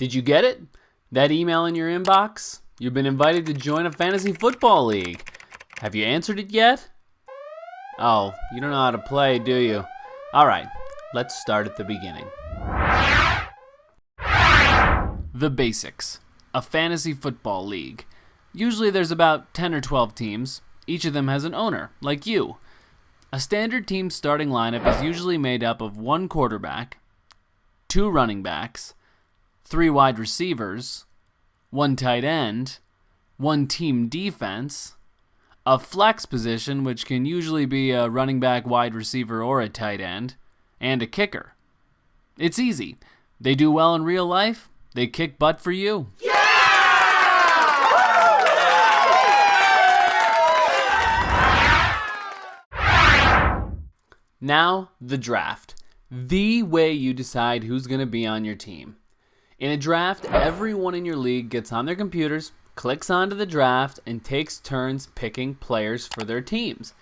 Did you get it? That email in your inbox? You've been invited to join a fantasy football league. Have you answered it yet? Oh, you don't know how to play, do you? Alright, let's start at the beginning. The basics. A fantasy football league. Usually there's about 10 or 12 teams. Each of them has an owner, like you. A standard team starting lineup is usually made up of 1 quarterback, 2 running backs, 3 wide receivers, 1 tight end, 1 team defense, a flex position, which can usually be a running back, wide receiver, or a tight end, and a kicker. It's easy. They do well in real life. They kick butt for you. Yeah! Now, the draft. The way you decide who's going to be on your team. In a draft, everyone in your league gets on their computers, clicks onto the draft, and takes turns picking players for their teams.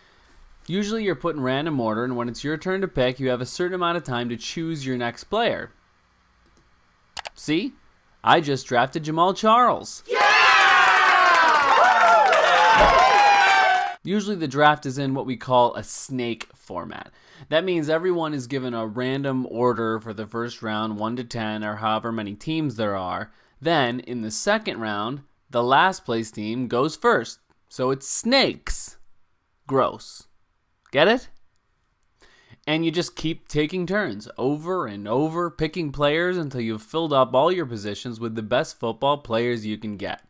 Usually you're put in random order, and when it's your turn to pick, you have a certain amount of time to choose your next player. See? I just drafted Jamal Charles. Yeah! Usually the draft is in what we call a snake format. That means everyone is given a random order for the first round, 1 to 10, or however many teams there are. Then, in the second round, the last place team goes first. So it's snakes. Gross. Get it? And you just keep taking turns over and over, picking players until you've filled up all your positions with the best football players you can get.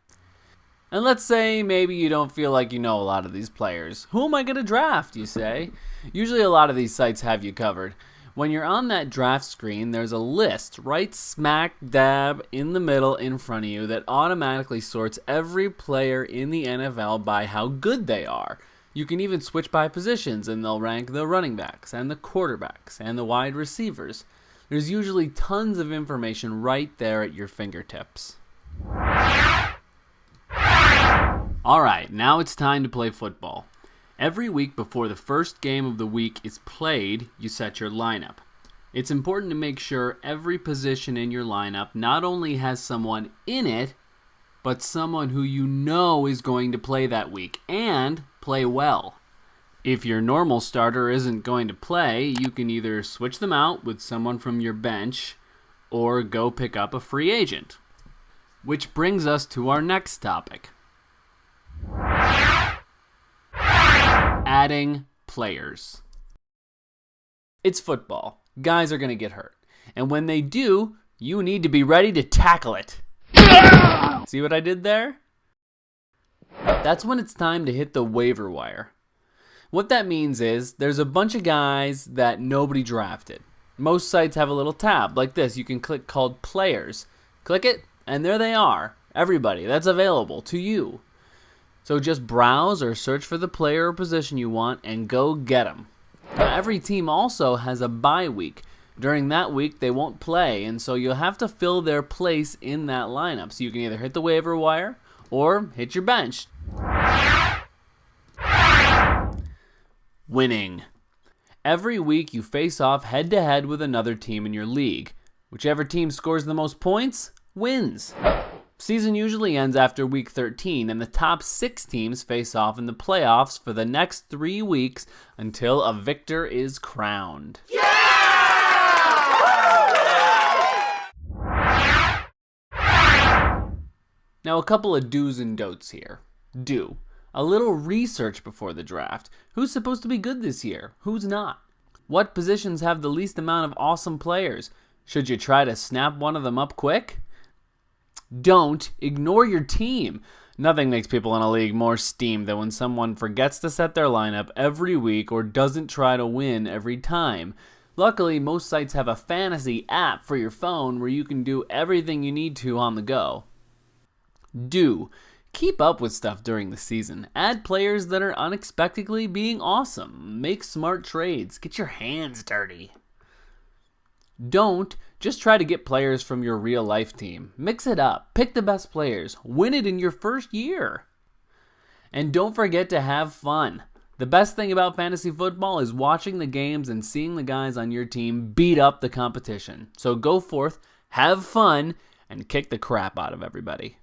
And let's say maybe you don't feel like you know a lot of these players. Who am I going to draft, you say? Usually a lot of these sites have you covered. When you're on that draft screen, there's a list right smack dab in the middle in front of you that automatically sorts every player in the NFL by how good they are. You can even switch by positions, and they'll rank the running backs and the quarterbacks and the wide receivers. There's usually tons of information right there at your fingertips. Alright, now it's time to play football. Every week before the first game of the week is played, you set your lineup. It's important to make sure every position in your lineup not only has someone in it, but someone who you know is going to play that week and play well. If your normal starter isn't going to play, you can either switch them out with someone from your bench or go pick up a free agent. Which brings us to our next topic. Adding players. It's football. Guys are going to get hurt. And when they do, you need to be ready to tackle it. See what I did there? That's when it's time to hit the waiver wire. What that means is there's a bunch of guys that nobody drafted. Most sites have a little tab like this. You can click called players. Click it, and there they are. Everybody that's available to you. So just browse or search for the player or position you want and go get them. Now, every team also has a bye week. During that week, they won't play, and so you'll have to fill their place in that lineup. So you can either hit the waiver wire or hit your bench. Winning. Every week, you face off head-to-head with another team in your league. Whichever team scores the most points wins. Season usually ends after week 13, and the top 6 teams face off in the playoffs for the next 3 weeks until a victor is crowned. Yeah! Now, a couple of do's and don'ts here. Do. A little research before the draft. Who's supposed to be good this year? Who's not? What positions have the least amount of awesome players? Should you try to snap one of them up quick? Don't ignore your team. Nothing makes people in a league more steamed than when someone forgets to set their lineup every week or doesn't try to win every time. Luckily, most sites have a fantasy app for your phone where you can do everything you need to on the go. Do. Keep up with stuff during the season. Add players that are unexpectedly being awesome. Make smart trades. Get your hands dirty. Don't just try to get players from your real life team. Mix it up. Pick the best players. Win it in your first year. And don't forget to have fun. The best thing about fantasy football is watching the games and seeing the guys on your team beat up the competition. So go forth, have fun, and kick the crap out of everybody.